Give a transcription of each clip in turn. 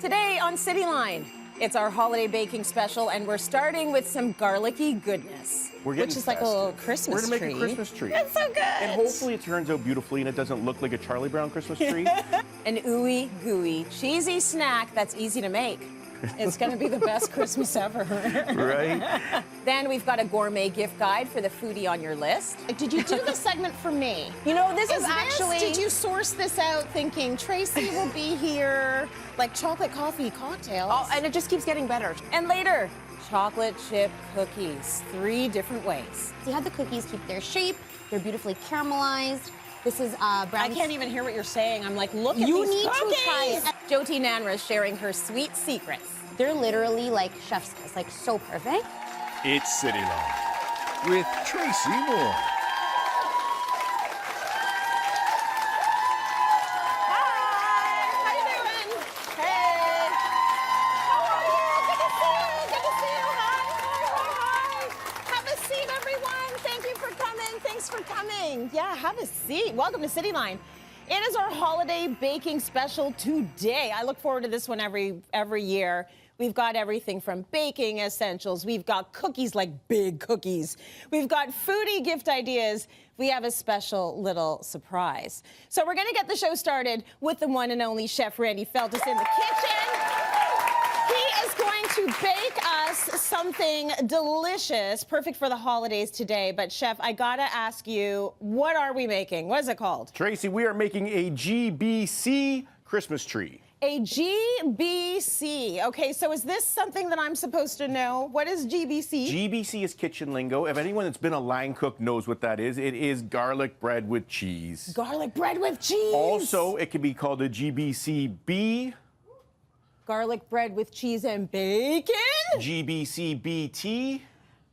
Today on Cityline, it's our holiday baking special, and we're starting with some garlicky goodness, which is like a little Christmas tree. We're gonna make a Christmas tree. That's so good. And hopefully it turns out beautifully and it doesn't look like a Charlie Brown Christmas tree. An ooey gooey, cheesy snack that's easy to make. It's going to be the best Christmas ever. Right? Then we've got a gourmet gift guide for the foodie on your list. Did you do this segment for me? You know, this is Actually, did you source this out thinking Tracy will be here, like chocolate coffee cocktails? Oh, and it just keeps getting better. And later, chocolate chip cookies, 3 different ways. See how the cookies keep their shape? They're beautifully caramelized. This is brown. I can't even hear what you're saying. I'm like, look at You these need cookies. to try it. Jyoti Nanra is sharing her sweet secrets. They're literally like chef's kiss, like so perfect. It's Cityline with Tracy Moore. Hi, how you doing? Hey. How are you? Good to see you. Good to see you. Hi, hi, hi. Have a seat, everyone. Thank you for coming. Thanks for coming. Yeah, have a seat. Welcome to Cityline. It is our holiday baking special today. I look forward to this one every year. We've got everything from baking essentials. We've got cookies, like big cookies. We've got foodie gift ideas. We have a special little surprise. So we're gonna get the show started with the one and only Chef Randy Feltus in the kitchen. He is going to bake us something delicious, perfect for the holidays today. But Chef, I gotta ask you, what are we making? What is it called? Tracy, we are making a GBC Christmas tree. A GBC. Okay, so is this something that I'm supposed to know? What is GBC? GBC is kitchen lingo. If anyone that's been a line cook knows what that is, it is garlic bread with cheese. Garlic bread with cheese. Also, it can be called a GBCB. Garlic bread with cheese and bacon. GBCBT.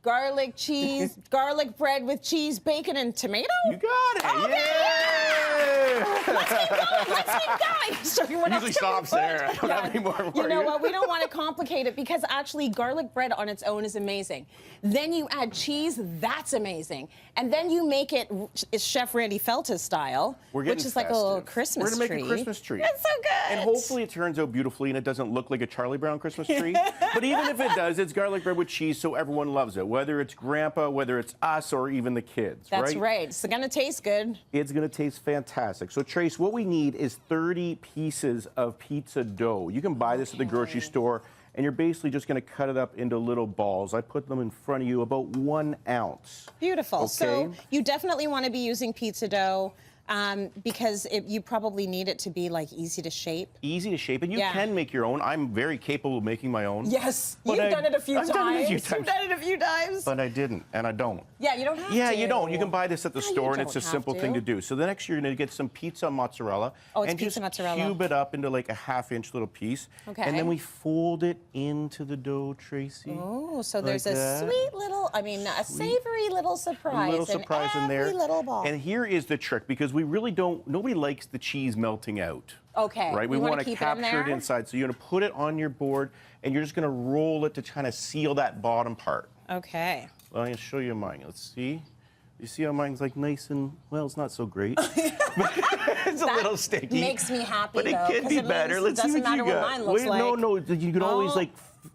Garlic cheese, garlic bread with cheese, bacon, and tomato? You got it. Okay. Yeah. Let's keep going. Let's keep going. Sorry, what else Usually do we stops put? there. I don't have any more for You know you. what? We don't want to complicate it because actually garlic bread on its own is amazing. Then you add cheese, that's amazing. And then you make it Chef Randy Feltus style, which is like a little Christmas tree. We're going to make a Christmas tree. That's so good. And hopefully it turns out beautifully and it doesn't look like a Charlie Brown Christmas tree. But even if it does, it's garlic bread with cheese, so everyone loves it. Whether it's grandpa, whether it's us, or even the kids, That's right. It's going to taste good. It's going to taste fantastic. So, Trace, what we need is 30 pieces of pizza dough. You can buy this at the grocery store, and you're basically just going to cut it up into little balls. I put them in front of you, about 1 ounce. Beautiful. Okay. So you definitely want to be using pizza dough because you probably need it to be like easy to shape. Easy to shape, and you can make your own. I'm very capable of making my own. Yes, But you've done it a few times. I've done it a few times. You've done it a few times. But I didn't, and I don't. Yeah, you don't have to. Yeah, you don't. You can buy this at the No, you store, and it's a don't have simple to. thing to do. So the next you're going to get some pizza mozzarella. Oh, it's and pizza just mozzarella. cube it up into like a 1/2-inch little piece. Okay. And then we fold it into the dough, Tracy. Oh, so like there's a that. sweet little, a savory little surprise. A little surprise in there. Every little ball. And here is the trick, because we really don't, nobody likes the cheese melting out. Okay. Right? We You wanna want to keep it in capture it there? inside. So you're going to put it on your board, and you're just going to roll it to kind of seal that bottom part. Okay. Well, I'm going to show you mine. Let's see. You see how mine's like nice and, well, it's not so great. It's a little sticky. Makes me happy, but it though, can 'cause be it better. means Let's it see doesn't what you matter what got. mine looks No, like. no, you can always Oh.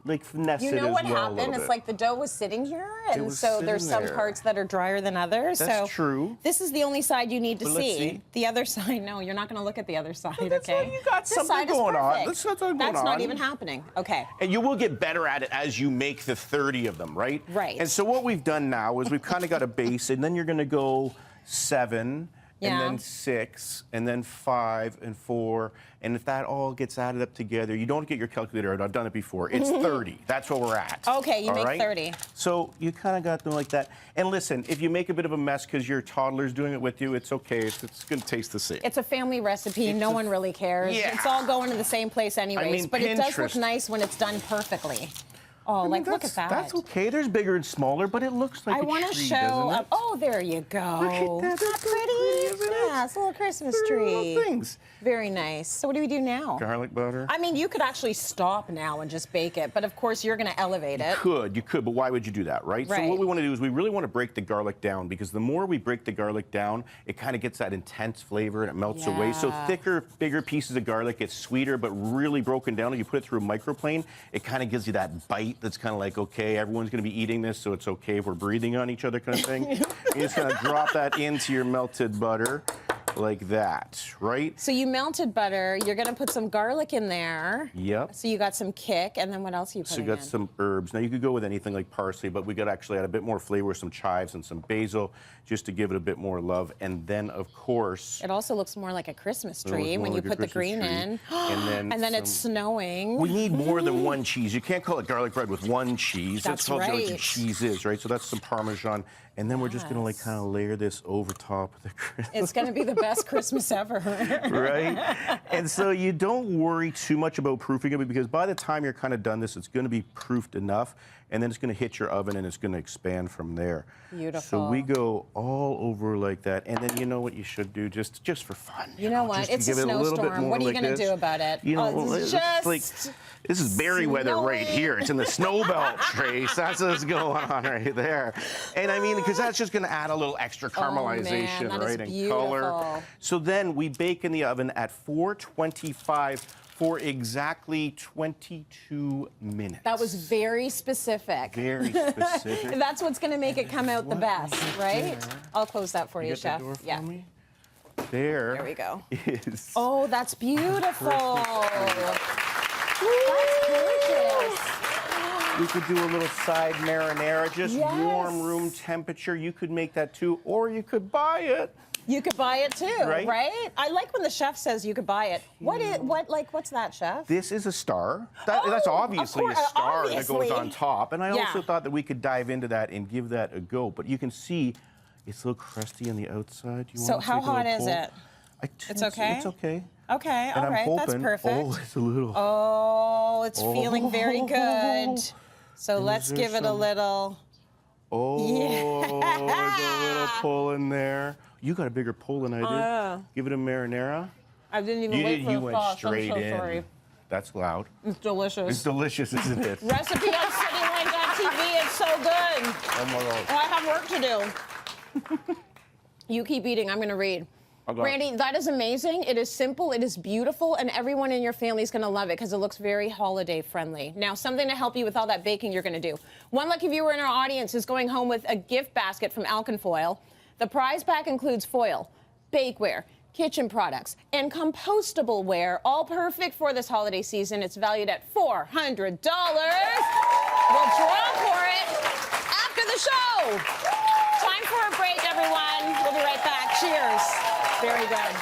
like finesse You it know as what well a happened? little It's bit. like the dough was sitting here, and was so there's sitting some there. parts that are drier than others. That's so true. This is the only side you need to But let's see. see. The other side, no, you're not going to look at the other side. that's Okay. what you got. This Something side is going on. perfect. That's something going That's not on. even happening. Okay. And you will get better at it as you make the 30 of them, right? Right. And so what we've done now is we've kind of got a base, and then you're going to go 7, and Yeah. then 6, and then 5, and 4. And if that all gets added up together, you don't get your calculator out. I've done it before. It's 30. That's what we're at. Okay, you All make right? 30. So you kind of got them like that. And listen, if you make a bit of a mess because your toddler's doing it with you, it's okay. It's going to taste the same. It's a family recipe. No one really cares. Yeah. It's all going to the same place anyways. mean, but it does look Pinterest. nice when it's done perfectly. Oh, I mean, look at that. That's okay. There's bigger and smaller, but it looks like I want to show. Oh, there you go. Look at that. Isn't that pretty? Isn't it? Yeah, it's a little Christmas Pretty tree. little things. Very nice. So what do we do now? Garlic butter. I mean, you could actually stop now and just bake it, but of course you're going to elevate it. You could, but why would you do that, right? So what we want to do is we really want to break the garlic down, because the more we break the garlic down, it kind of gets that intense flavor and it melts away. So thicker, bigger pieces of garlic, it's sweeter, but really broken down. If you put it through a microplane, it kind of gives you that bite that's kind of like, okay, everyone's going to be eating this, so it's okay if we're breathing on each other kind of thing. You just kind of drop that into your melted butter. Like that, right? So you melted butter, you're gonna put some garlic in there. Yep. So you got some kick, and then what else are you putting in? So you got some herbs. Now you could go with anything like parsley, but we got to actually add a bit more flavor, some chives and some basil, just to give it a bit more love. And then, of course, it also looks more like a Christmas tree when you put the green in. And then it's snowing. We need more than one cheese. You can't call it garlic bread with one cheese. That's called right. what cheese is, right? So that's some Parmesan. And then we're just going to like kind of layer this over top of the Christmas. It's going to be the best Christmas ever. Right? And so you don't worry too much about proofing it, because by the time you're kind of done this, it's going to be proofed enough, and then it's going to hit your oven and it's going to expand from there. Beautiful. So we go all over like that, and then you know what you should do, just for fun. You know what? It's a snowstorm. What are you going to do about it? You know, it's like, this is berry weather right here. It's in the snow belt, Trace. That's what's going on right there. And I mean, because that's just going to add a little extra caramelization, right, and color. So then we bake in the oven at 425 for exactly 22 minutes. That was very specific. Very specific. That's what's going to make it come out the best, right? I'll close that for you, Chef. Door for me? There we go. Is oh, that's beautiful. That's gorgeous. We could do a little side marinara, just warm room temperature. You could make that too, or you could buy it. You could buy it too, right? I like when the chef says you could buy it. What's that, Chef? This is a star. That's obviously a star that goes on top. And I also thought that we could dive into that and give that a go. But you can see it's a little crusty on the outside. So how hot is it? It's okay? It's okay. Okay, all right, that's perfect. Oh, it's a little. Oh, it's feeling very good. So let's give it a little. Oh, there's a little pull in there. You got a bigger pull than I did. Give it a marinara. I didn't even wait for the went sauce. straight I'm so in. sorry. That's loud. It's delicious. It's delicious, isn't it? Recipe on Cityline.tv. It's so good. Oh my God. Oh, I have work to do. You keep eating. I'm going to read. Randy, that is amazing. It is simple, it is beautiful, and everyone in your family is going to love it because it looks very holiday friendly. Now, something to help you with all that baking you're going to do. One lucky viewer in our audience is going home with a gift basket from Alconfoil. The prize pack includes foil, bakeware, kitchen products, and compostable ware, all perfect for this holiday season. It's valued at $400. We'll draw for it after the show. Time for a break, everyone. We'll be right back. Cheers. Very good.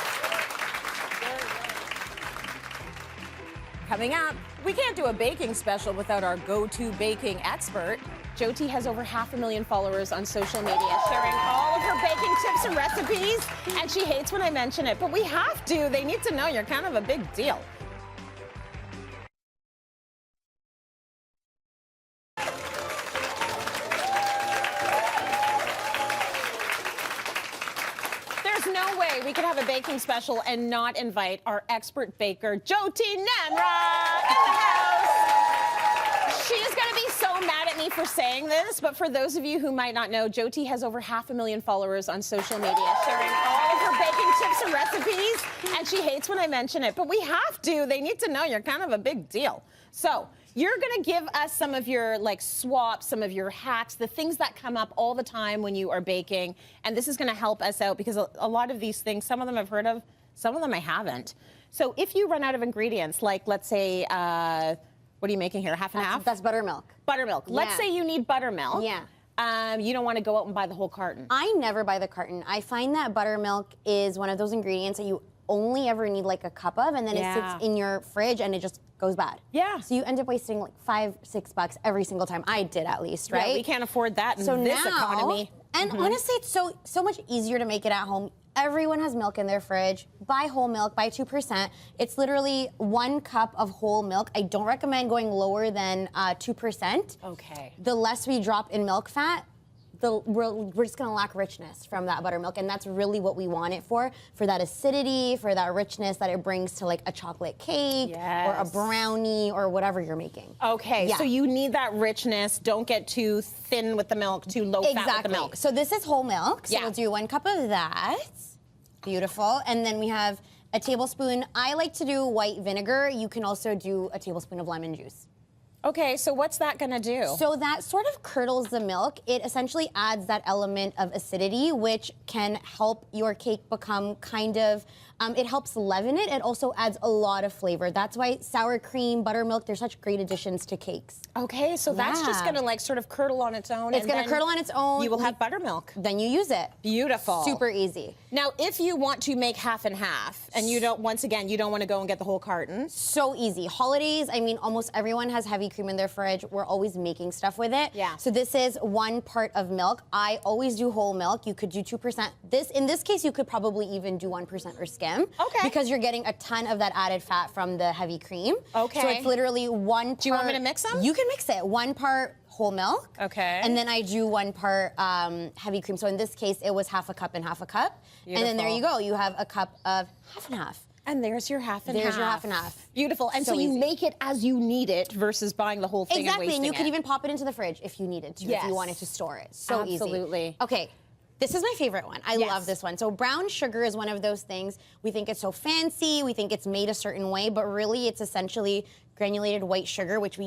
Coming up, we can't do a baking special without our go-to baking expert. Jyoti has over 500,000 followers on social media, sharing all of her baking tips and recipes, and she hates when I mention it, but we have to. They need to know you're kind of a big deal. We could have a baking special and not invite our expert baker, Jyoti Namra, in the house. She is going to be so mad at me for saying this, but for those of you who might not know, Jyoti has over 500,000 followers on social media, sharing all of her baking tips and recipes, and she hates when I mention it, but we have to. They need to know you're kind of a big deal. So you're going to give us some of your swaps, some of your hacks, the things that come up all the time when you are baking. And this is going to help us out because a lot of these things, some of them I've heard of, some of them I haven't. So if you run out of ingredients, like let's say, what are you making here? Half and half? That's buttermilk. Buttermilk. Yeah. Let's say you need buttermilk. Yeah. You don't want to go out and buy the whole carton. I never buy the carton. I find that buttermilk is one of those ingredients that you only ever need like a cup of, and then it sits in your fridge and it just goes bad. Yeah. So you end up wasting like $5-6 every single time. I did, at least, right? Yeah, we can't afford that in this economy. And honestly, it's so much easier to make it at home. Everyone has milk in their fridge. Buy whole milk, buy 2%. It's literally 1 cup of whole milk. I don't recommend going lower than 2%. Okay. The less we drop in milk fat, we're just gonna lack richness from that buttermilk, and that's really what we want it for that acidity, for that richness that it brings to like a chocolate cake or a brownie or whatever you're making. Okay, so you need that richness. Don't get too thin with the milk, too low fat with the milk. So this is whole milk, so we'll do 1 cup of that. Beautiful, and then we have a tablespoon. I like to do white vinegar. You can also do a tablespoon of lemon juice. Okay, so what's that gonna do? So that sort of curdles the milk. It essentially adds that element of acidity, which can help your cake become kind of, it helps leaven it. It also adds a lot of flavor. That's why sour cream, buttermilk, they're such great additions to cakes. Okay, so that's just gonna like sort of curdle on its own. It's gonna curdle on its own. You will have buttermilk. Then you use it. Beautiful. Super easy. Now, if you want to make half and half, and you don't, once again, you don't wanna go and get the whole carton. So easy. Holidays, I mean, almost everyone has heavy cream in their fridge. We're always making stuff with it. Yeah. So this is 1 part of milk. I always do whole milk. You could do 2%. In this case, you could probably even do 1% or skim. Okay. Because you're getting a ton of that added fat from the heavy cream. Okay. So it's literally 1 part. Do you want me to mix them? You can mix it. 1 part whole milk. Okay. And then I do 1 part heavy cream. So in this case, it was half a cup and half a cup. Beautiful. And then there you go. You have a cup of half and half. And there's your half and half. There's your half and half. Beautiful. And so you make it as you need it versus buying the whole thing exactly, and wasting you could it. even pop it into the fridge if you needed to, if you wanted to store it. So easy. Absolutely. Okay. This is my favorite one. I love this one. So brown sugar is one of those things, we think it's so fancy, we think it's made a certain way, but really it's essentially granulated white sugar, which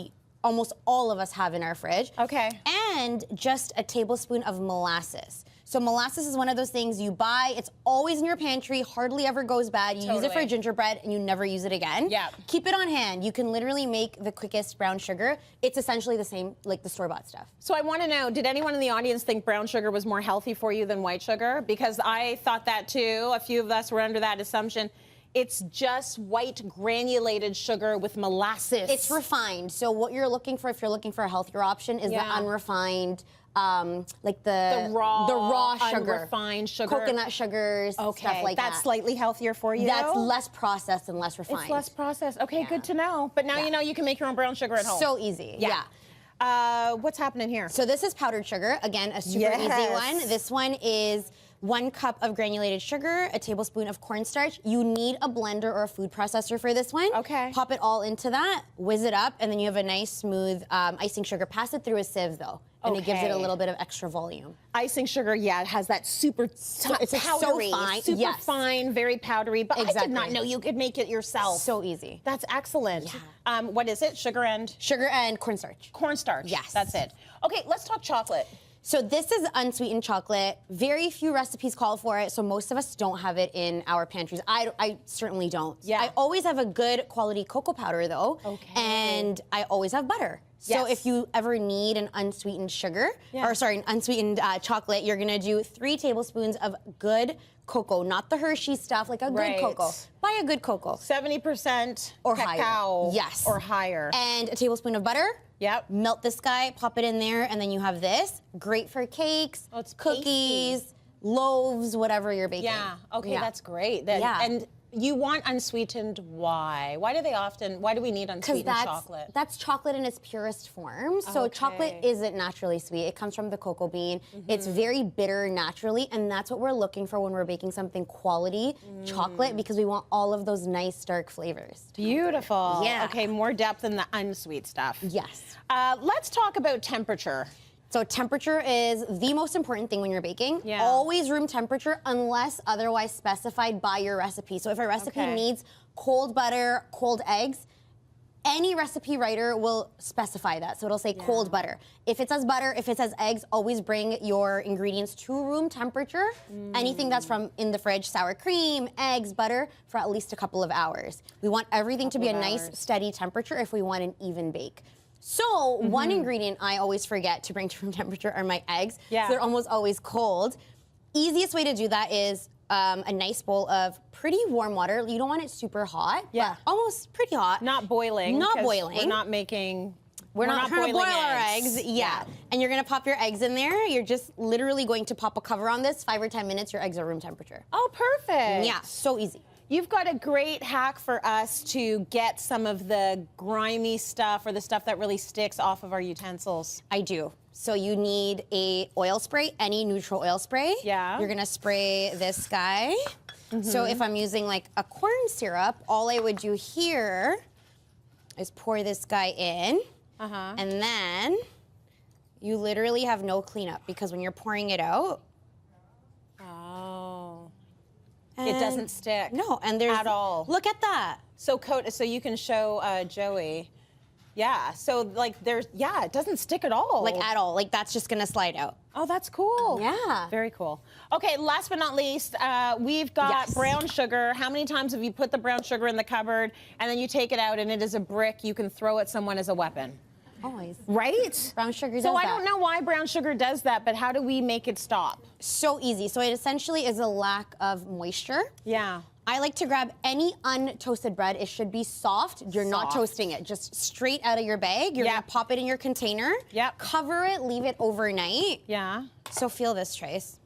almost all of us have in our fridge. Okay. And just a tablespoon of molasses. So molasses is one of those things you buy, it's always in your pantry, hardly ever goes bad. You use it for gingerbread and you never use it again. Yeah. Keep it on hand. You can literally make the quickest brown sugar. It's essentially the same like the store-bought stuff. So I want to know, did anyone in the audience think brown sugar was more healthy for you than white sugar? Because I thought that too. A few of us were under that assumption. It's just white granulated sugar with molasses. It's refined. So what you're looking for, if you're looking for a healthier option, is the unrefined, like the raw sugar, unrefined sugar, coconut sugars, stuff like that. That's slightly healthier for you. That's less processed and less refined. It's less processed. Okay, good to know. But now you know you can make your own brown sugar at home. So easy. Yeah. What's happening here? So this is powdered sugar. Again, a super easy one. This one is 1 cup of granulated sugar, a tablespoon of cornstarch. You need a blender or a food processor for this one. Okay. Pop it all into that, whiz it up, and then you have a nice smooth icing sugar. Pass it through a sieve though, and it gives it a little bit of extra volume. Icing sugar, it has that super, it's like powdery, so fine. super fine, very powdery, but I did not Exactly. know you could make it yourself. So easy. That's excellent. What is it? Sugar and? Sugar and cornstarch. Cornstarch. Yes. That's it. Okay, let's talk chocolate. So this is unsweetened chocolate. Very few recipes call for it, so most of us don't have it in our pantries. I certainly don't. Yeah. I always have a good quality cocoa powder though. Okay. And I always have butter. So if you ever need an unsweetened sugar, or sorry, an unsweetened chocolate, you're gonna do 3 tablespoons of good cocoa, not the Hershey stuff, like a good cocoa. Buy a good cocoa. 70% or cacao. higher. Yes. Or higher. And a tablespoon of butter. Yep. Melt this guy, pop it in there, and then you have this. Great for cakes, cookies, loaves, whatever you're baking. Yeah. Okay, that's great. And you want unsweetened, why? Why do we need unsweetened chocolate? That's chocolate in its purest form. So chocolate isn't naturally sweet. It comes from the cocoa bean. It's very bitter naturally, and that's what we're looking for when we're baking something quality chocolate, because we want all of those nice dark flavors. Beautiful. Yeah. Okay, more depth in the unsweet stuff. Yes. Let's talk about temperature. So temperature is the most important thing when you're baking. Yeah. Always room temperature unless otherwise specified by your recipe. So if a recipe needs cold butter, cold eggs, any recipe writer will specify that. So it'll say cold butter. If it says butter, if it says eggs, always bring your ingredients to room temperature. Anything that's from in the fridge, sour cream, eggs, butter, for at least a couple of hours. We want everything to be a nice, steady temperature if we want an even bake. So one ingredient I always forget to bring to room temperature are my eggs. Yeah. So they're almost always cold. Easiest way to do that is a nice bowl of pretty warm water. You don't want it super hot, but almost pretty hot. Not boiling. Not 'cause boiling. We're not making We're not trying to boil our eggs. eggs. Yeah. And you're gonna pop your eggs in there. You're just literally going to pop a cover on this. 5 or 10 minutes, your eggs are room temperature. Oh, perfect. Yeah, so easy. You've got a great hack for us to get some of the grimy stuff or the stuff that really sticks off of our utensils. I do. So you need a oil spray, any neutral oil spray. Yeah. You're gonna spray this guy. So if I'm using like a corn syrup, all I would do here is pour this guy in. And then you literally have no cleanup because when you're pouring it out, it doesn't stick. No, and there's at all. Look at that. So so you can show Joey. Yeah. So like it doesn't stick at all. Like at all. Like that's just gonna slide out. Oh, that's cool. Yeah. Very cool. Okay, last but not least, we've got brown sugar. How many times have you put the brown sugar in the cupboard and then you take it out and it is a brick you can throw at someone as a weapon? Always. Right? Brown sugar does So that. I don't know why brown sugar does that, but how do we make it stop? So easy. So it essentially is a lack of moisture. Yeah. I like to grab any untoasted bread. It should be soft. You're not toasting it. Just straight out of your bag. You're gonna pop it in your container. Yep. Cover it, leave it overnight. Yeah. So feel this, Trace.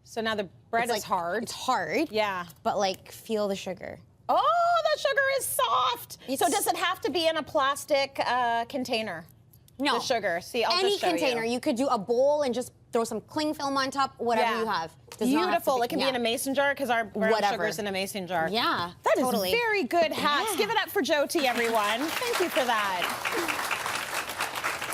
So now the bread is hard. It's hard. Yeah. But like feel the sugar. Oh, that sugar is soft. So does it have to be in a plastic container? No. The sugar. See, I'll Any just show container. you. You could do a bowl and just throw some cling film on top, whatever you have. Does not have to Beautiful. be- It can be in a mason jar because our brown sugar's in a mason jar. Yeah, That is totally. very good hacks. Give it up for Joe T, everyone. Thank you for that.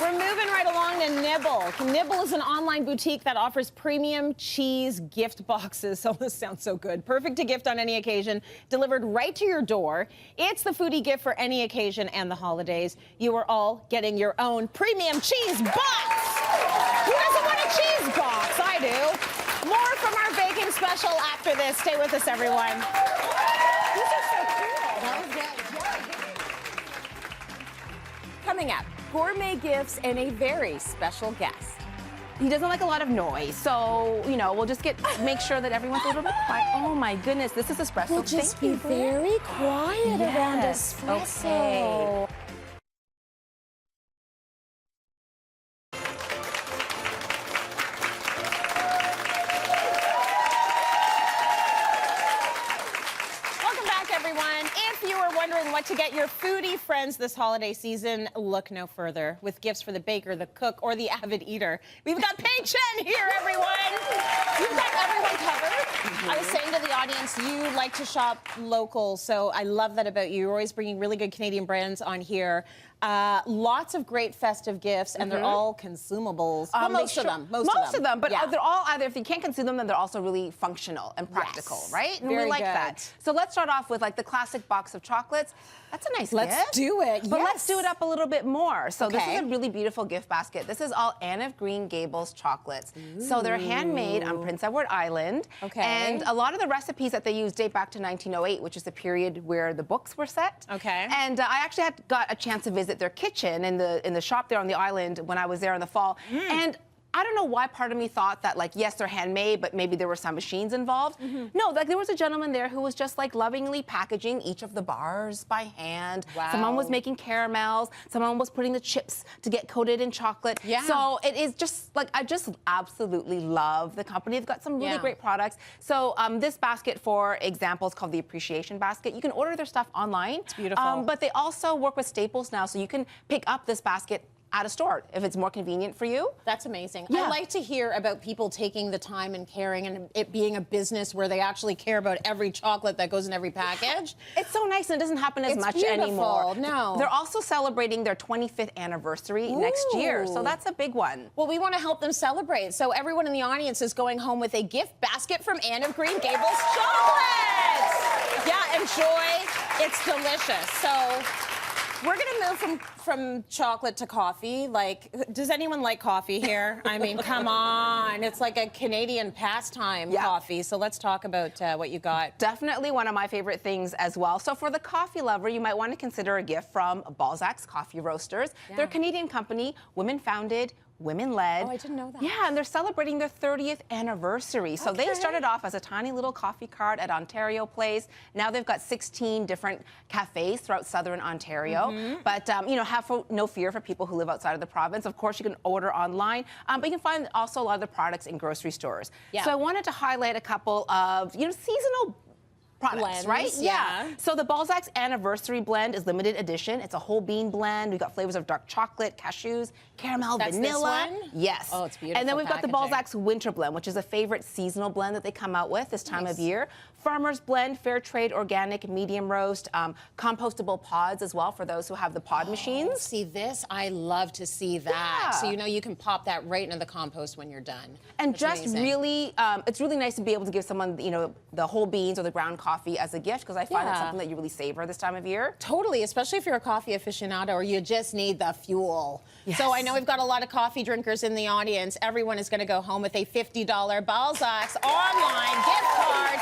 We're moving right along to Nibble. Nibble is an online boutique that offers premium cheese gift boxes. Oh, this sounds so good. Perfect to gift on any occasion, delivered right to your door. It's the foodie gift for any occasion and the holidays. You are all getting your own premium cheese box. Who doesn't want a cheese box? I do. More from our baking special after this. Stay with us, everyone. These are so cool. That was good. Coming up, gourmet gifts and a very special guest. He doesn't like a lot of noise, so we'll just make sure that everyone's a little bit quiet. Oh my goodness, this is espresso. We'll just be very quiet around espresso. Okay. Welcome back, everyone. If you are wondering what to get your foodie friends this holiday season, look no further. With gifts for the baker, the cook, or the avid eater, we've got Pei Chen here, everyone. You've got everyone covered. I was saying to the audience, you like to shop local, so I love that about you. You're always bringing really good Canadian brands on here. Lots of great festive gifts, and they're all consumables. Well, most of them. Most of them, but Yeah. they're all either, if you can't consume them, then they're also really functional and practical, Yes. right? And Very we like good. that. So let's start off with like the classic box of chocolates. That's a nice Let's gift. do it, But yes. let's do it up a little bit more. So this Okay. is a really beautiful gift basket. This is all Anne of Green Gables chocolates. So they're handmade on Prince Edward Island. Okay. And a lot of the recipes that they use date back to 1908, which is the period where the books were set. Okay. And I actually got a chance to visit their kitchen in the shop there on the island when I was there in the fall. And I don't know why part of me thought that, like, yes, they're handmade, but maybe there were some machines involved. No, like there was a gentleman there who was just like lovingly packaging each of the bars by hand. Wow. Someone was making caramels. Someone was putting the chips to get coated in chocolate. Yeah. So it is just like, I just absolutely love the company. They've got some really great products. So this basket, for example, is called the Appreciation Basket. You can order their stuff online. It's beautiful. But they also work with Staples now, so you can pick up this basket at a store if it's more convenient for you. That's amazing. Yeah. I like to hear about people taking the time and caring and it being a business where they actually care about every chocolate that goes in every package. It's so nice, and it doesn't happen as It's much beautiful. anymore. No. They're also celebrating their 25th anniversary next year, so Ooh. that's a big one. Well, we want to help them celebrate. So everyone in the audience is going home with a gift basket from Anne of Green Gables Chocolates. Yeah, enjoy. It's delicious. So we're going to move from chocolate to coffee. Like, does anyone like coffee here? I mean, come on. It's like a Canadian pastime, coffee. So let's talk about what you got. Definitely one of my favorite things as well. So for the coffee lover, you might want to consider a gift from Balzac's Coffee Roasters. They're a Canadian company, women-founded, women-led. Oh, I didn't know that. Yeah, and they're celebrating their 30th anniversary. So they started off as a tiny little coffee cart at Ontario Place. Now they've got 16 different cafes throughout southern Ontario. But, you know, no fear for people who live outside of the province. Of course, you can order online, but you can find also a lot of the products in grocery stores. Yeah. So I wanted to highlight a couple of, you know, seasonal products, Blends, right? yeah. So the Balzac's Anniversary Blend is limited edition. It's a whole bean blend. We've got flavors of dark chocolate, cashews, caramel, That's vanilla. this one? Yes. Oh, it's beautiful And then we've got the packaging. Balzac's Winter Blend, which is a favorite seasonal blend that they come out with this time of year. Farmer's Blend, fair trade, organic, medium roast, compostable pods as well for those who have the pod machines. See this? I love to see that. Yeah. So you know you can pop that right into the compost when you're done. And That's just amazing. really, it's really nice to be able to give someone, you know, the whole beans or the ground coffee as a gift, because I find it's Yeah. something that you really savor this time of year. Totally, especially if you're a coffee aficionado or you just need the fuel. Yes. So I know we've got a lot of coffee drinkers in the audience. Everyone is going to go home with a $50 Balzac's online gift card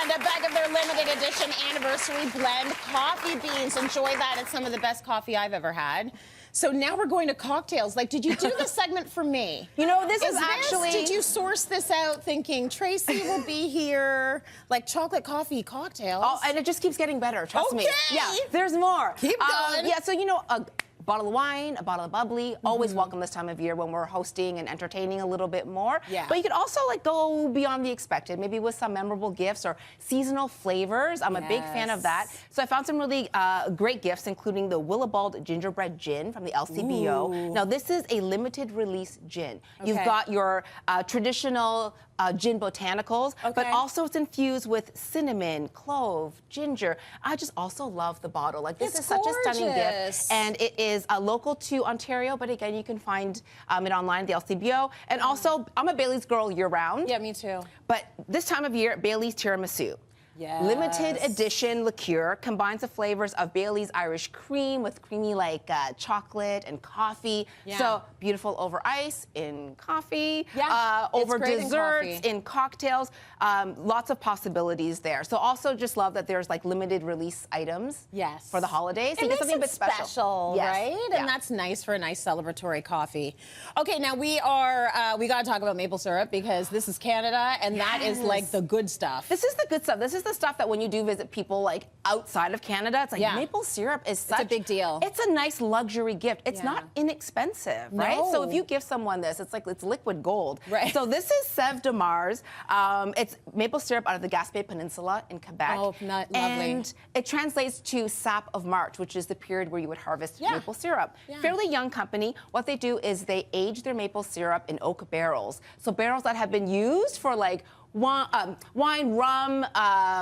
and a bag of their limited edition anniversary blend coffee beans. Enjoy that. It's some of the best coffee I've ever had. So now we're going to cocktails. Like, did you do this segment for me? You know, this is actually... Did you source this out thinking Tracy will be here, like chocolate coffee cocktails? Oh, and it just keeps getting better, trust me. Okay. Yeah, there's more. Keep going. Yeah, so you know, a bottle of wine, a bottle of bubbly, always welcome this time of year when we're hosting and entertaining a little bit more. Yeah. But you could also like go beyond the expected, maybe with some memorable gifts or seasonal flavors. I'm a big fan of that. So I found some really great gifts, including the Willibald Gingerbread Gin from the LCBO. Ooh. Now this is a limited release gin. You've Okay. got your traditional gin botanicals, but Okay. also it's infused with cinnamon, clove, ginger. I just also love the bottle. Like this It's is such a stunning gorgeous. gift, and it is local to Ontario, but again, you can find it online at the LCBO. And also, I'm a Bailey's girl year-round. Yeah, me too. But this time of year, Bailey's Tiramisu. Yes. Limited edition liqueur combines the flavors of Bailey's Irish cream with creamy like chocolate and coffee. Yeah. So beautiful over ice, in coffee, Yeah, it's over great in desserts, coffee. in cocktails. Lots of possibilities there. So also just love that there's like limited release items Yes. for the holidays. It You get makes something a it bit special. Yes. right? Yeah. And that's nice for a nice celebratory coffee. Okay, now we got to talk about maple syrup because this is Canada and that is like the good stuff. This is the good stuff. This is the stuff that when you do visit people like outside of Canada, it's like Yeah. maple syrup is such a big deal. It's a nice luxury gift. It's Yeah. not inexpensive, right? So if No. you give someone this, it's like it's liquid gold. Right. So this is Sève de Mars. It's maple syrup out of the Gaspé Peninsula in Quebec. Oh, lovely. And it translates to sap of March, which is the period where you would harvest maple syrup. Yeah. Fairly young company. What they do is they age their maple syrup in oak barrels. So barrels that have been used for like wine, rum,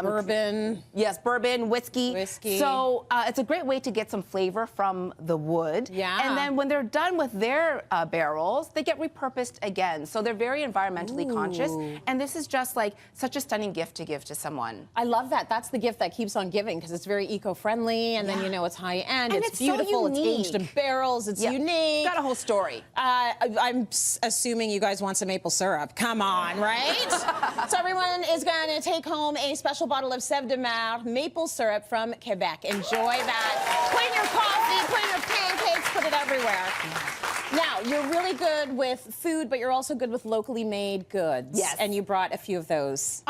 Bourbon. yes, bourbon, whiskey. So it's a great way to get some flavor from the wood. Yeah. And then when they're done with their barrels, they get repurposed again. So they're very environmentally conscious. And this is just like such a stunning gift to give to someone. I love that. That's the gift that keeps on giving because it's very eco-friendly and then you know it's high end. And it's it's so beautiful. It's unique. aged in barrels. It's unique. It's got a whole story. I'm assuming you guys want some maple syrup. Come on, right? So everyone is going to take home a special bottle of Sève de Mar maple syrup from Quebec. Enjoy that. Put in your coffee, put in your pancakes, put it everywhere. Now, you're really good with food, but you're also good with locally made goods. Yes. And you brought a few of those.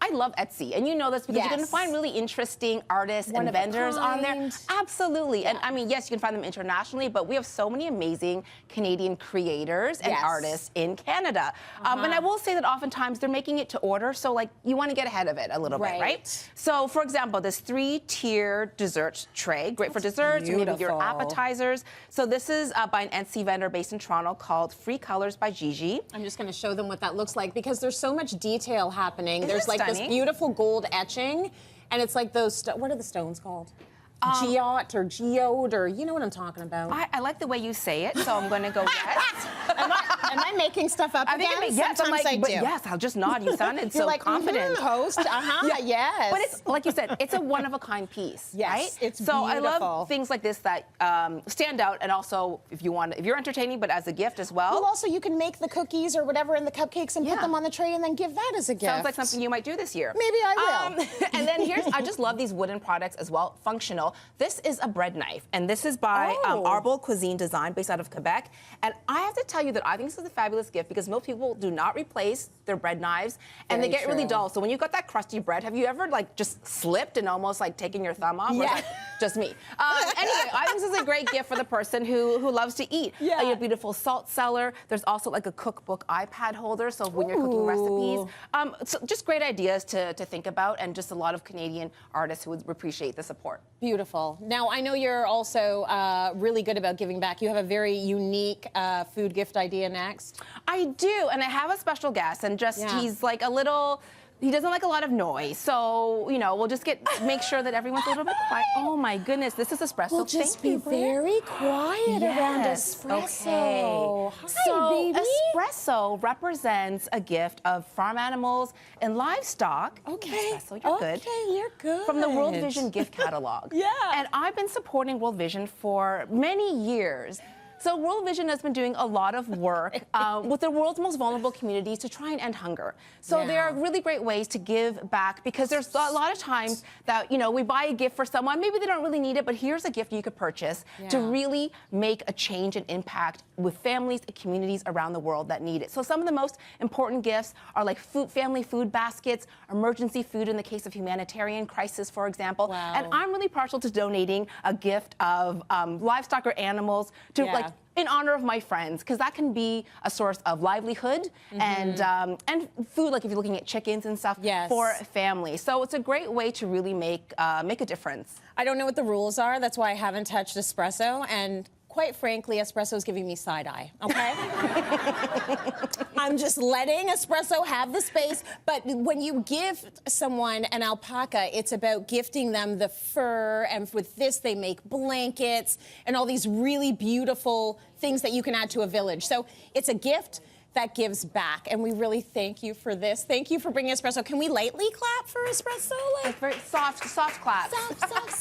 I love Etsy, and you know this because you can find really interesting artists and vendors on there. Absolutely, and I mean, yes, you can find them internationally, but we have so many amazing Canadian creators and artists in Canada. And I will say that oftentimes they're making it to order, so like you want to get ahead of it a little bit, right? So, for example, this 3-tier dessert tray, great for desserts, maybe your appetizers. So this is by an Etsy vendor based in Toronto called Free Colors by Gigi. I'm just going to show them what that looks like because there's so much detail happening. There's like this stunning? beautiful gold etching, and it's like those, what are the stones called? Geode or geode, or you know what I'm talking about. I like the way you say it, so I'm going to go yes. Am I making stuff up again? Yes, Sometimes I do. but yes, I'll just nod. You sounded so like, confident. host. Yes. But it's like you said, it's a one-of-a-kind piece, yes, right? It's so beautiful. I love things like this that stand out, and also if you're entertaining, but as a gift as well. Well, also you can make the cookies or whatever in the cupcakes and put them on the tray and then give that as a gift. Sounds like something you might do this year. Maybe I will. And then I just love these wooden products as well, functional. This is a bread knife, and this is by Arbol Cuisine Design, based out of Quebec. And I have to tell you that I think this is a fabulous gift because most people do not replace their bread knives, and they get really dull. So when you've got that crusty bread, have you ever like just slipped and almost like taken your thumb off? Or is that just me? Anyway, I think this is a great gift for the person who loves to eat. Yeah. A beautiful salt cellar. There's also like a cookbook iPad holder, so when you're cooking recipes. So just great ideas to think about, and just a lot of Canadian artists who would appreciate the support. Beautiful. Now, I know you're also really good about giving back. You have a very unique food gift idea next. I do, and I have a special guest, and he's like he doesn't like a lot of noise, so, we'll just make sure that everyone's a little bit quiet. Oh my goodness, this is espresso. We'll just be very quiet around espresso. Okay. Hi, baby. Espresso represents a gift of farm animals and livestock. Okay. Espresso, you're good. Okay, you're good. From the World Vision gift catalog. Yeah. And I've been supporting World Vision for many years. So World Vision has been doing a lot of work with the world's most vulnerable communities to try and end hunger. So there are really great ways to give back, because there's a lot of times that, we buy a gift for someone, maybe they don't really need it, but here's a gift you could purchase to really make a change and impact with families and communities around the world that need it. So some of the most important gifts are like family food baskets, emergency food in the case of humanitarian crisis, for example. Wow. And I'm really partial to donating a gift of livestock or animals to in honor of my friends, because that can be a source of livelihood and food, like if you're looking at chickens and stuff for families. So it's a great way to really make a difference. I don't know what the rules are. That's why I haven't touched espresso. And quite frankly, espresso is giving me side eye, okay? I'm just letting espresso have the space. But when you give someone an alpaca, it's about gifting them the fur. And with this, they make blankets and all these really beautiful things that you can add to a village. So it's a gift that gives back, and we really thank you for this. Thank you for bringing espresso. Can we lightly clap for espresso? Like very soft claps. Soft.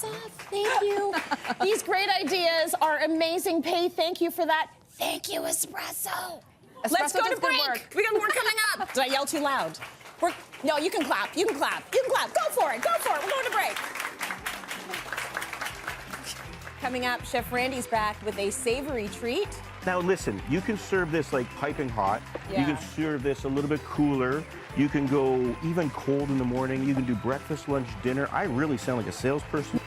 Thank you. These great ideas are amazing. Pay, thank you for that. Thank you, espresso. Let's go to break. We got more coming up. Did I yell too loud? No, you can clap. You can clap. Go for it. We're going to break. Coming up, Chef Randy's back with a savory treat. Now listen, you can serve this like piping hot. You can serve this a little bit cooler. You can go even cold in the morning. You can do breakfast, lunch, dinner. I really sound like a salesperson.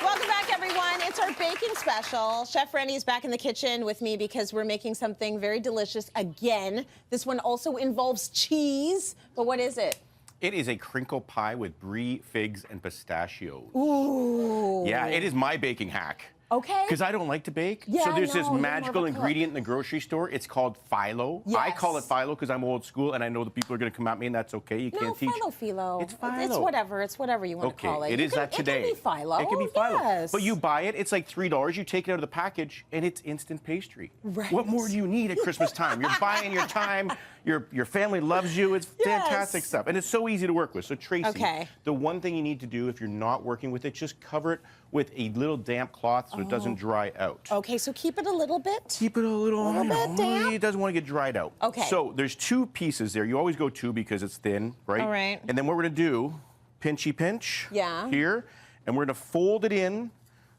Welcome back, everyone. It's our baking special. Chef Randy is back in the kitchen with me because we're making something very delicious again. This one also involves cheese, but what is it? It is a crinkle pie with brie, figs, and pistachios. Ooh. Yeah, it is my baking hack. Okay. Because I don't like to bake. Yeah, so there's I this know, you're magical more of a cook. ingredient in the grocery store. It's called phyllo. Yes. I call it phyllo because I'm old school and I know the people are going to come at me, and that's okay. You can't teach. Phyllo. It's phyllo. It's whatever you want to call it. It is that today. It can be phyllo. It can be phyllo. Yes. But you buy it, it's like $3. You take it out of the package and it's instant pastry. Right. What more do you need at Christmas time? You're buying your time. Your family loves you. It's fantastic stuff. And it's so easy to work with. So Tracy, the one thing you need to do if you're not working with it, just cover it with a little damp cloth so it doesn't dry out. Okay, so keep it a little bit. Keep it a little bit damp. It doesn't want to get dried out. Okay. So there's two pieces there. You always go two because it's thin, right? All right. And then what we're going to do, pinchy pinch here, and we're going to fold it in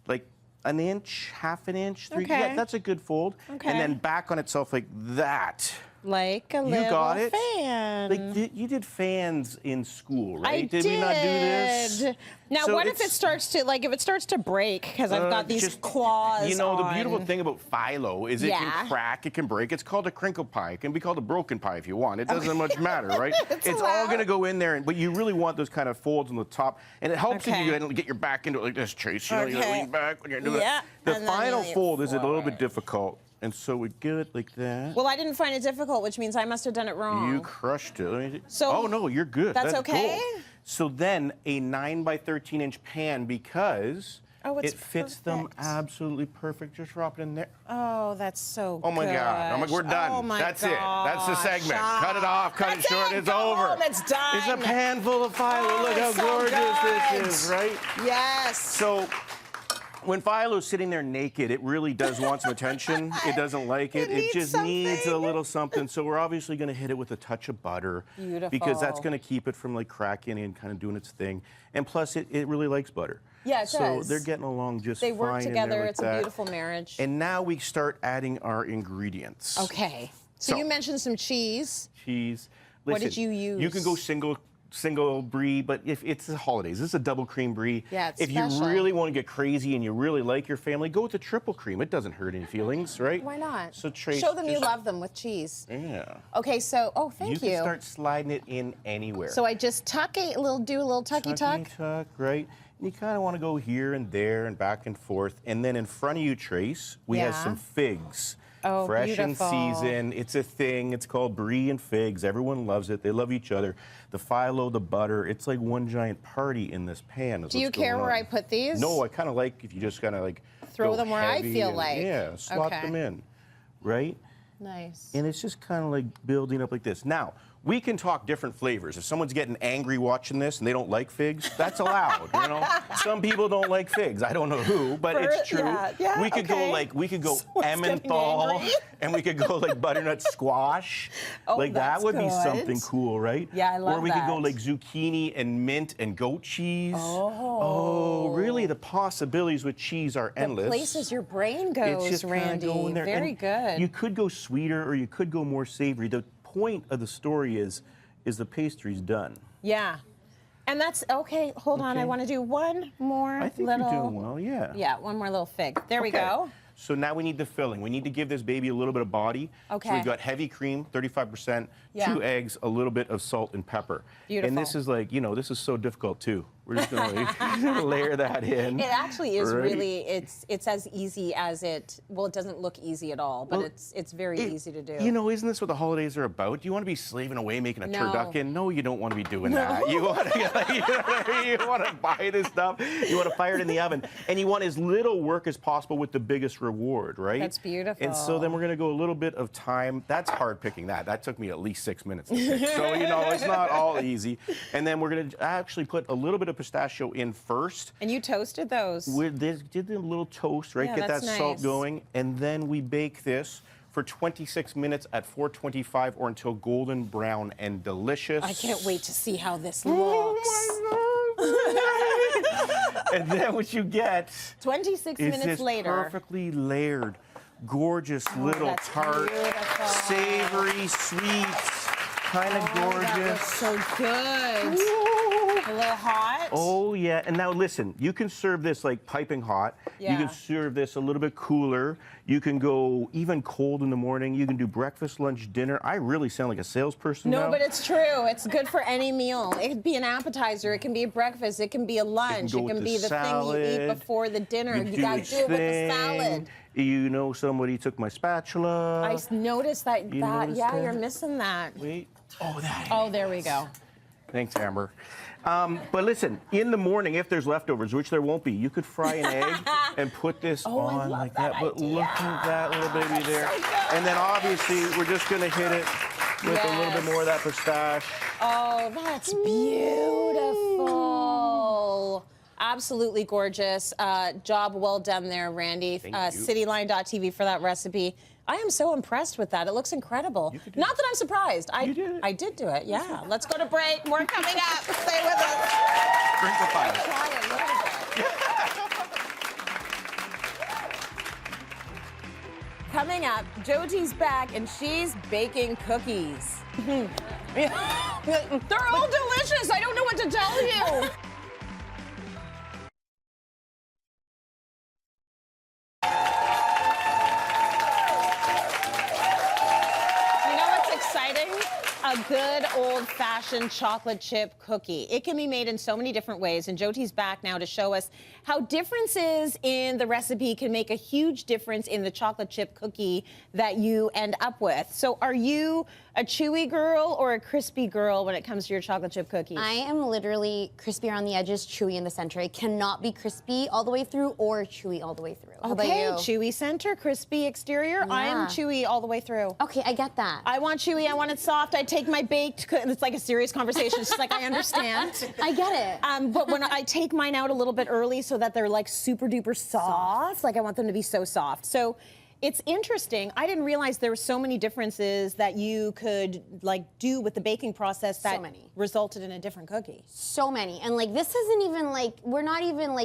like an inch, half an inch, three. Okay. Yeah, that's a good fold. Okay. And then back on itself like that. Like a little You got it? fan. Like you did fans in school, right? I did we not do this? Now, So what if it starts to break? Because I've got these just, claws. You know, the on. beautiful thing about phyllo is it can crack, it can break. It's called a crinkle pie. It can be called a broken pie if you want. It doesn't much matter, right? It's all going to go in there, but you really want those kind of folds on the top, and it helps if you get your back into it like this, Chase. You know, you lean back when you're doing it. The final fold is a little bit difficult. And so we do it like that. Well, I didn't find it difficult, which means I must have done it wrong. You crushed it. So, oh no, you're good. That's okay? Gold. So then a 9 by 13-inch pan, because it's it fits them perfect. absolutely perfect. Just drop it in there. Oh, that's so Oh my God! I'm like, we're done. Oh my That's it. That's the gosh. segment. Cut it off. Cut it That's short. it. It's Go over. home. It's done. It's a pan full of phyllo. Oh, Look how it's so gorgeous this is, good. right? Yes. So when Philo's sitting there naked, it really does want some attention. It doesn't like it. It needs just needs a something. little something. So we're obviously going to hit it with a touch of butter. Beautiful. Because that's going to keep it from like cracking and kind of doing its thing. And plus, it really likes butter. Yeah, it so does. they're getting along just They fine. work in there together. like It's that. a beautiful marriage. And now we start adding our ingredients. Okay. So you mentioned some cheese. Cheese. What Listen, did you use? You can go single brie, but if it's the holidays, this is a double cream brie. Yeah, it's if special. you really want to get crazy and you really like your family, go with the triple cream. It doesn't hurt any feelings, right? Why not? So Trace, show them you just- love them with cheese. Yeah. Okay, so thank you. You can start sliding it in anywhere. So I just do a little tucky tuck. Tuck, right? And you kind of want to go here and there and back and forth. And then in front of you, Trace, we have Yeah. some figs. Oh, fresh beautiful. in season. It's a thing. It's called brie and figs. Everyone loves it. They love each other. The phyllo, the butter. It's like one giant party in this pan. Do you care where I put these? No, I kind of like if you just kind of like Throw go them where I heavy feel and- like. Yeah, slot Okay. them in, right? Nice. And it's just kind of like building up like this. Now, we can talk different flavors. If someone's getting angry watching this and they don't like figs, that's allowed, you know? Some people don't like figs. I don't know who, but it's true. Yeah, we could okay. go Someone's getting Emmenthal, angry. and we could go like butternut squash. Like that that's would be good. something cool, right? Yeah, I love Or we could go that. like zucchini and mint and goat cheese. Oh, really? The possibilities with cheese are endless. Places your brain It's goes, just kinda Randy. going there. Very And good. You could go sweeter or you could go more savory. The point of the story is the pastry's done. Yeah. And that's okay. Hold on. I Okay. want to do one more I think little. you're doing well, yeah. Yeah, one more little fig. There we Okay. go. So now we need the filling. We need to give this baby a little bit of body. Okay. So we've got heavy cream, 35%, Yeah. 2 eggs, a little bit of salt and pepper. Beautiful. And this is like, this is so difficult too. We're just gonna like layer that in. It actually is right? really. It's as easy as it. Well, it doesn't look easy at all, but Well, it's very easy to do. Isn't this what the holidays are about? Do you want to be slaving away making a No. turducken? No, you don't want to be doing that. You want to, you want to buy this stuff. You want to fire it in the oven, and you want as little work as possible with the biggest reward, right? That's beautiful. And so then we're going to go a little bit of time. That's hard picking that. That took me at least 6 minutes to pick. So it's not all easy. And then we're going to actually put a little bit of pistachio in first. And you toasted those. With this, did a little toast, right? Yeah, Get that that's salt nice. going, and then we bake this for 26 minutes at 425 or until golden brown and delicious. I can't wait to see how this looks. Oh my God. And then what you get 26 is minutes this later. perfectly layered, gorgeous little that's tart, beautiful. savory, sweet, kind of gorgeous. That looks so good. A little hot. Oh, yeah. And now listen, you can serve this like piping hot. You Yeah. can serve this a little bit cooler. You can go even cold in the morning. You can do breakfast, lunch, dinner. I really sound like a salesperson No, now. but it's true. It's good for any meal. It could be an appetizer. It can be a breakfast. It can be a lunch. go It with can the be the thing you eat salad. before the dinner. You do gotta its do it with the thing. salad. Somebody took my spatula. I noticed that. noticed Yeah, that? you're missing that. Wait. Oh, that. Oh, there we go. Thanks, Amber. But listen, in the morning, if there's leftovers, which there won't be, you could fry an egg and put this I on love like that that. But idea. look at that little baby there. so good. And then obviously, we're just going to hit it with a little bit Yes. more of that pistache. Oh, that's beautiful. Absolutely gorgeous. Job well done there, Randy. Thank you. Cityline.tv for that recipe. I am so impressed with that. It looks incredible. Not that I'm surprised. You did it. I did do it, yeah. Let's go to break. More coming up. Stay with us. Drink the fire. Try a little bit. Coming up, Joji's back and she's baking cookies. They're all delicious. I don't know what to tell you. You know what's exciting? A good old-fashioned old-fashioned chocolate chip cookie. It can be made in so many different ways, and Jyoti's back now to show us how differences in the recipe can make a huge difference in the chocolate chip cookie that you end up with. So are you a chewy girl or a crispy girl when it comes to your chocolate chip cookies? I am literally crispy around the edges, chewy in the center. It cannot be crispy all the way through or chewy all the way through. How about Okay, you? chewy center, crispy exterior. I am Yeah. chewy all the way through. Okay, I get that. I want chewy, I want it soft. I take my baked, and it's like a serious conversation. It's just like, I understand. I get it. But when I take mine out a little bit early so that they're like super duper soft, like I want them to be so soft. So it's interesting. I didn't realize there were so many differences that you could like do with the baking process that resulted in a different cookie. So many. And like this isn't even like,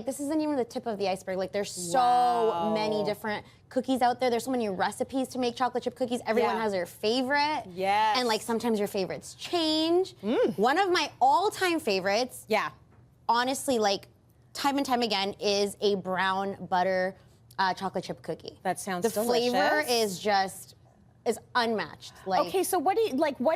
this isn't even the tip of the iceberg. Like there's so many different cookies out there. There's so many recipes to make chocolate chip cookies. Everyone has their favorite. Yes. And like sometimes your favorites change. One of my all-time favorites, honestly, like time and time again, is a brown butter chocolate chip cookie. That sounds the delicious. flavor is unmatched. Like, Okay, so what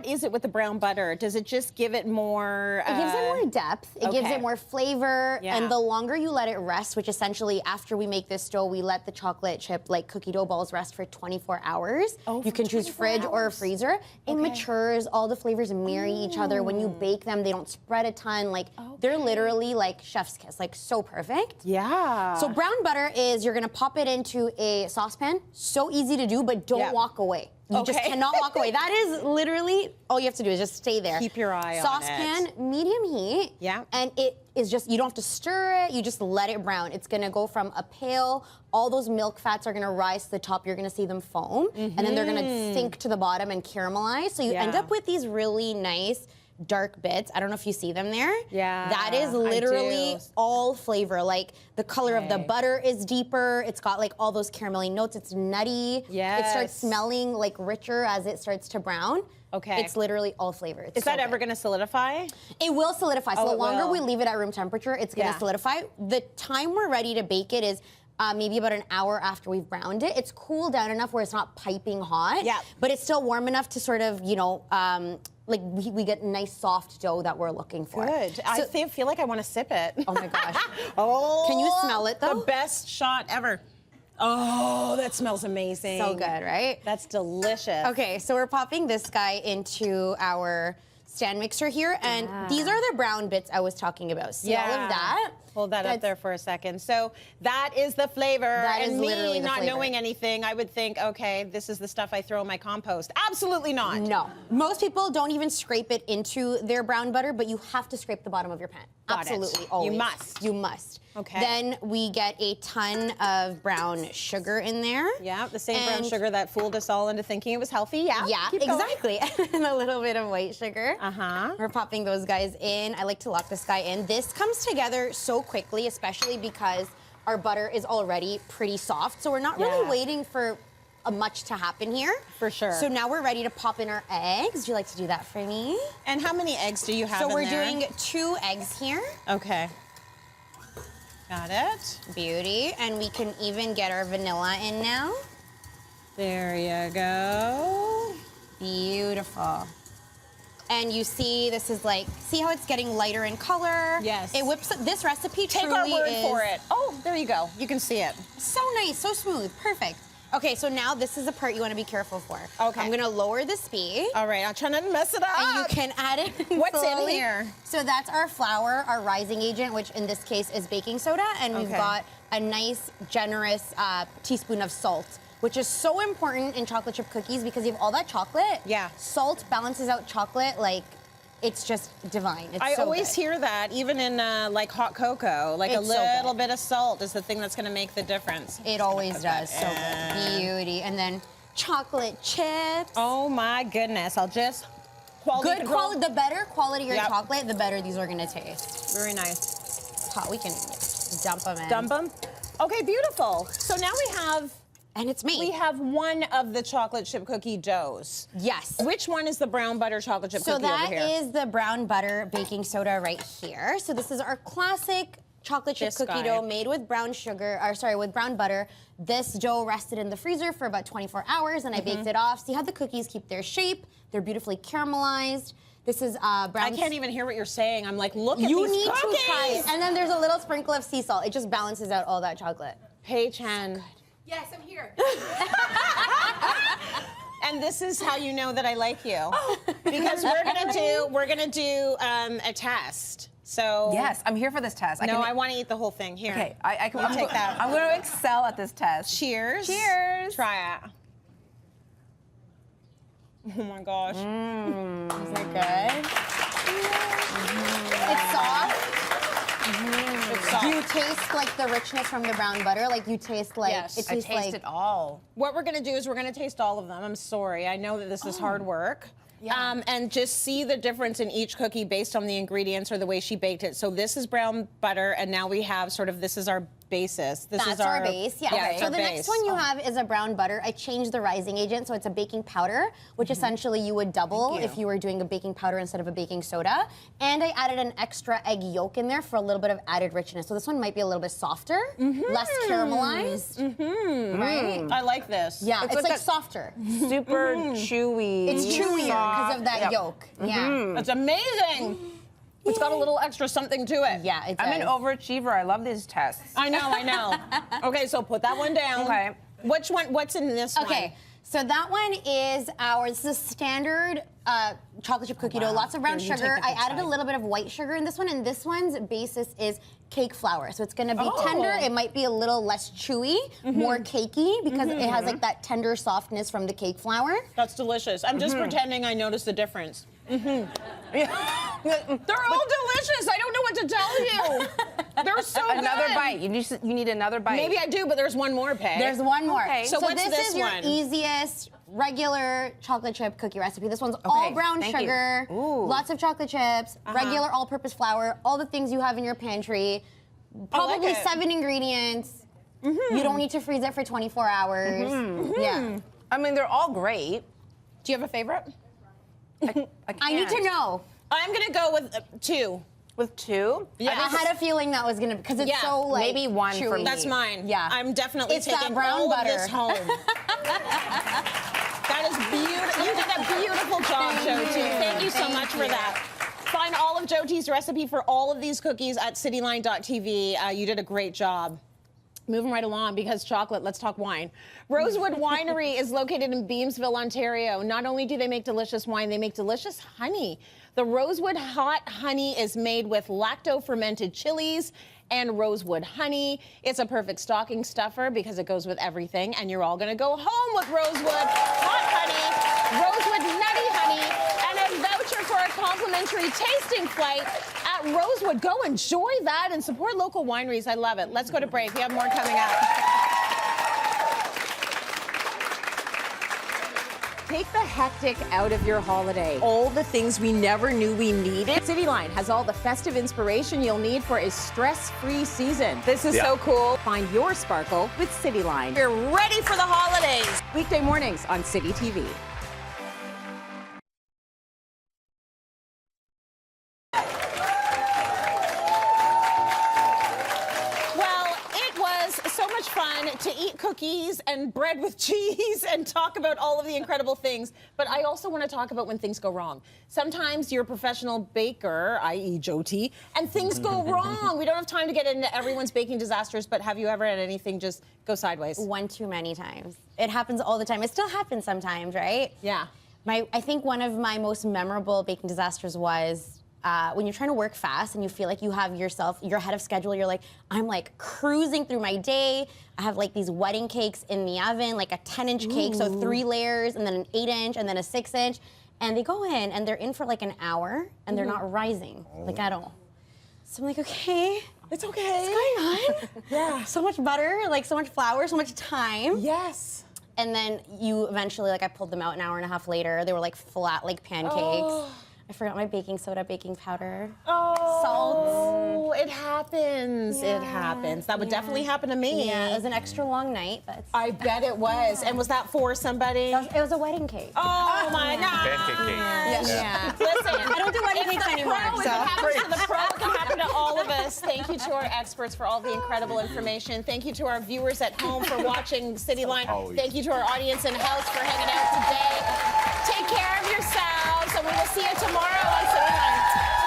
is it with the brown butter? Does it just give it more? it gives it more depth. It gives okay. it more flavor. Yeah. And the longer you let it rest, which essentially after we make this dough, we let the chocolate chip like cookie dough balls rest for 24 hours. Oh, you can choose 24 fridge or hours. freezer. It matures. All the flavors marry each other. When you bake them, they don't spread a ton. Like they're literally like chef's kiss. Like so perfect. Yeah. So brown butter is you're gonna pop it into a saucepan. So easy to do, but don't walk away. You just cannot walk away. That is literally all you have to do is just stay there. Keep your eye on it. Saucepan, medium heat. Yeah. And it is just, you don't have to stir it, you just let it brown. It's gonna go from a pale, all those milk fats are gonna rise to the top, you're gonna see them foam, and then they're gonna sink to the bottom and caramelize. So you end up with these really nice, dark bits. I don't know if you see them there. Yeah, That is literally I do. all flavor. Like the color of the butter is deeper. It's got like all those caramelly notes. It's nutty. Yes. It starts smelling like richer as it starts to brown. Okay. It's literally all flavor. It's Is that so ever good. going to solidify? It will solidify. So Oh, the it longer will. we leave it at room temperature, it's gonna solidify. The time we're ready to bake it is maybe about an hour after we've browned it. It's cooled down enough where it's not piping hot. Yeah. But it's still warm enough to sort of, you know, like we get nice soft dough that we're looking for. Good. I feel like I want to sip it. Oh my gosh. Oh. Can you smell it though? The best shot ever. Oh, that smells amazing. So good, right? That's delicious. Okay, so we're popping this guy into our stand mixer here, and these are the brown bits I was talking about. See all of that? Hold that up there for a second. So that is the flavor. That and is me literally the not flavor. knowing anything, I would think, okay, this is the stuff I throw in my compost. Absolutely not. No. Most people don't even scrape it into their brown butter, but you have to scrape the bottom of your pan. Got it. Absolutely, You always. must. You must. Okay. Then we get a ton of brown sugar in there. Yeah, the same brown And- sugar that fooled us all into thinking it was healthy. Yeah. Yeah, keep going. exactly. And a little bit of white sugar. Uh-huh. We're popping those guys in. I like to lock this guy in. This comes together so quickly, especially because our butter is already pretty soft. So we're not really waiting for much to happen here. For sure. So now we're ready to pop in our eggs. Would you like to do that for me? And how many eggs do you have So in we're there? doing 2 eggs here. Okay. Got it. Beauty. And we can even get our vanilla in now. There you go. Beautiful. And you see, this is like, see how it's getting lighter in color? Yes. It whips, this recipe Take truly our word is for it. Oh, there you go. You can see it. so nice, so smooth, perfect. Okay, so now this is the part you want to be careful for. Okay. I'm gonna lower the speed. All right, I'll try not to mess it up. And you can add it What's in slowly. here? So that's our flour, our rising agent, which in this case is baking soda, and we've Okay. got a nice, generous teaspoon of salt, which is so important in chocolate chip cookies because you have all that chocolate. Yeah. Salt balances out chocolate like it's just divine. It's I so always good. hear that, even in like hot cocoa, like It's a so good. little bit of salt is the thing that's going to make the difference. It always does. So good. Beauty. And then chocolate chips. Oh my goodness! I'll just quality Good control. quality. The better quality your Yep. chocolate, the better these are gonna taste. Very nice. Hot. We can dump them in. Dump them. Okay, beautiful. So now And it's made. we have one of the chocolate chip cookie doughs. Yes. Which one is the brown butter chocolate chip So cookie over that here? is the brown butter baking soda right here. So this is our classic chocolate chip This cookie guy. dough made with brown sugar, or sorry, with brown butter. This dough rested in the freezer for about 24 hours and I baked it off. See how the cookies keep their shape? They're beautifully caramelized. This is brown. I can't even hear what you're saying. I'm like, look at You these need cookies. to try it. And then there's a little sprinkle of sea salt. It just balances out all that chocolate. Hey, Chen. Yes, I'm here. And this is how you know that I like you, because we're gonna do a test. So Yes, I'm here for this test. I want to eat the whole thing. Here. Okay, I can You take that. I'm going to excel at this test. Cheers. Cheers. Try it. Oh my gosh. Is it good? It's soft. It's soft. Do you taste like the richness from the brown butter? Like you taste like Yes. it I tastes taste like it all. What we're gonna do is we're gonna taste all of them. I'm sorry. I know that this is hard work. Yeah. And just see the difference in each cookie based on the ingredients or the way she baked it. So this is brown butter, and now we have sort of, this is our basis. This That's is our base, yeah. it's So our the base. next one you have is a brown butter. I changed the rising agent, so it's a baking powder, which essentially you would double if you were doing a baking powder instead of a baking soda. And I added an extra egg yolk in there for a little bit of added richness. So this one might be a little bit softer, less caramelized, right? I like this. Yeah, it's like like a- softer. Super chewy. It's chewier because of that Yep. yolk. Yeah. It's amazing. It's got a little extra something to it. Yeah, it does. I'm an overachiever. I love these tests. I know. Okay, so put that one down. Okay. Which one? What's in this one? Okay, so that one is this is standard chocolate chip cookie dough, lots of brown Here, you sugar. take the I good added a side. little bit of white sugar in this one, and this one's basis is cake flour. So it's gonna be tender. It might be a little less chewy, more cakey, because it has like that tender softness from the cake flour. That's delicious. I'm just pretending I noticed the difference. They're all delicious. I don't know what to tell you. They're so Another good. bite. You need another bite. Maybe I do, but there's one more, Pay. There's one more. Okay. So what's this this is your one? easiest regular chocolate chip cookie recipe. This one's all brown thank you. sugar, Ooh. lots of chocolate chips, regular all-purpose flour, all the things you have in your pantry. Probably it. 7 ingredients. You don't need to freeze it for 24 hours. Yeah. I mean, they're all great. Do you have a favorite? I need to know. I'm gonna go with 2. With 2? Yeah. I had a feeling that was gonna, because it's Yeah, so like maybe one for chewy. me. That's mine. Yeah. I'm definitely It's that taking brown all butter. of this home. That is beautiful. You did a beautiful job, Jyoti. Thank you so much for that. Find all of Jyoti's recipe for all of these cookies at cityline.tv. You did a great job. Moving right along, because chocolate, let's talk wine. Rosewood Winery is located in Beamsville, Ontario. Not only do they make delicious wine, they make delicious honey. The Rosewood Hot Honey is made with lacto-fermented chilies and rosewood honey. It's a perfect stocking stuffer because it goes with everything, and you're all gonna go home with Rosewood Hot Honey, Rosewood Nutty Honey, and a voucher for a complimentary tasting flight at Rosewood. Go enjoy that and support local wineries. I love it. Let's go to break. We have more coming up. Take the hectic out of your holiday. All the things we never knew we needed. Cityline has all the festive inspiration you'll need for a stress-free season. This is so cool. Find your sparkle with Cityline. You're ready for the holidays. Weekday mornings on City TV. Well, it was so much fun to eat cookies and bread with cheese and talk about all of the incredible things. But I also want to talk about when things go wrong. Sometimes you're a professional baker, i.e. Jyoti, and things go wrong. We don't have time to get into everyone's baking disasters, but have you ever had anything just go sideways? One too many times. It happens all the time. It still happens sometimes, right? Yeah. I think one of my most memorable baking disasters was when you're trying to work fast and you feel like you have you're ahead of schedule, you're like, I'm like cruising through my day. I have like these wedding cakes in the oven, like a 10-inch cake, so 3 layers, and then an 8-inch, and then a 6-inch. And they go in, and they're in for like an hour, and they're not rising, like at all. So I'm like, okay. It's okay. What's going on? Yeah. So much butter, like so much flour, so much time. Yes. And then you eventually, like I pulled them out an hour and a half later. They were like flat, like pancakes. Oh. I forgot my baking soda, baking powder. Oh, it happens. It Yeah. happens. That would definitely happen to me. Yeah, it was an extra long night, but I bet it was. And was that for somebody? it was a wedding cake. Oh my God. Pancake cake. Yeah. Listen, I don't do wedding cakes anymore. If it happens to the pro, it can happen to all of us. Thank you to our experts for all the incredible information. Thank you to our viewers at home for watching Cityline. Thank you to our audience in house for hanging out today. Take care of yourselves. We will see you tomorrow on Cityline.